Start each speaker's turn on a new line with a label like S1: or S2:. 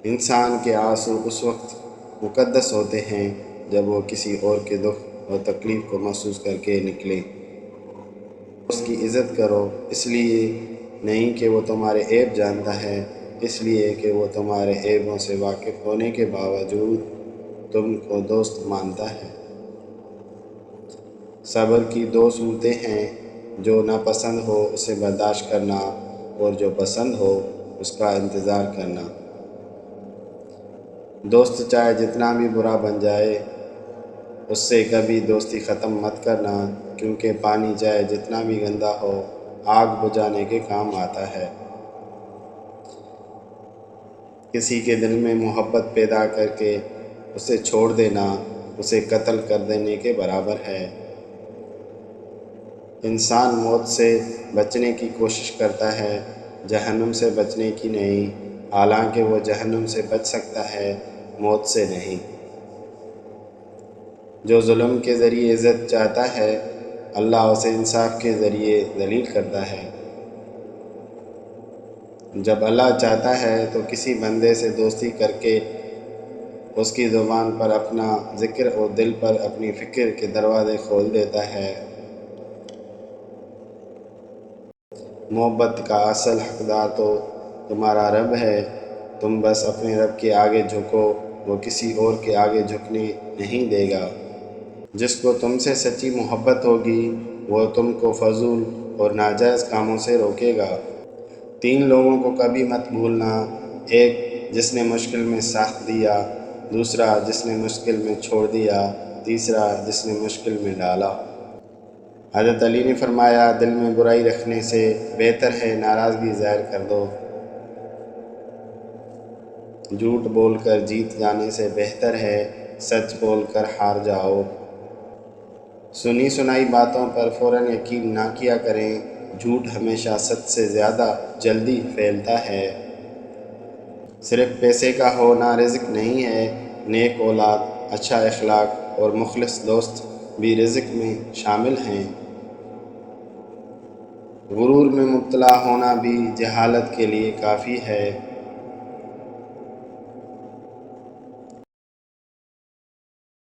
S1: انسان کے آنسو اس وقت مقدس ہوتے ہیں جب وہ کسی اور کے دکھ اور تکلیف کو محسوس کر کے نکلے۔ اس کی عزت کرو، اس لیے نہیں کہ وہ تمہارے عیب جانتا ہے، اس لیے کہ وہ تمہارے عیبوں سے واقف ہونے کے باوجود تم کو دوست مانتا ہے۔ صبر کی دو صورتیں ہیں، جو ناپسند ہو اسے برداشت کرنا اور جو پسند ہو اس کا انتظار کرنا۔ دوست چاہے جتنا بھی برا بن جائے اس سے کبھی دوستی ختم مت کرنا، کیونکہ پانی چاہے جتنا بھی گندا ہو آگ بجھانے کے کام آتا ہے۔ کسی کے دل میں محبت پیدا کر کے اسے چھوڑ دینا اسے قتل کر دینے کے برابر ہے۔ انسان موت سے بچنے کی کوشش کرتا ہے، جہنم سے بچنے کی نہیں، حالانکہ وہ جہنم سے بچ سکتا ہے، موت سے نہیں۔ جو ظلم کے ذریعے عزت چاہتا ہے اللہ اسے انصاف کے ذریعے ذلیل کرتا ہے۔ جب اللہ چاہتا ہے تو کسی بندے سے دوستی کر کے اس کی زبان پر اپنا ذکر اور دل پر اپنی فکر کے دروازے کھول دیتا ہے۔ محبت کا اصل حقدار تو تمہارا رب ہے، تم بس اپنے رب کے آگے جھکو، وہ کسی اور کے آگے جھکنے نہیں دے گا۔ جس کو تم سے سچی محبت ہوگی وہ تم کو فضول اور ناجائز کاموں سے روکے گا۔ 3 لوگوں کو کبھی مت بھولنا، ایک جس نے مشکل میں ساتھ دیا، دوسرا جس نے مشکل میں چھوڑ دیا، تیسرا جس نے مشکل میں ڈالا۔ حضرت علی نے فرمایا، دل میں برائی رکھنے سے بہتر ہے ناراضگی ظاہر کر دو۔ جھوٹ بول کر جیت جانے سے بہتر ہے سچ بول کر ہار جاؤ۔ سنی سنائی باتوں پر فوراً یقین نہ کیا کریں، جھوٹ ہمیشہ سچ سے زیادہ جلدی پھیلتا ہے۔ صرف پیسے کا ہونا رزق نہیں ہے، نیک اولاد، اچھا اخلاق اور مخلص دوست بھی رزق میں شامل ہیں۔ غرور میں مبتلا ہونا بھی جہالت کے لیے کافی ہے۔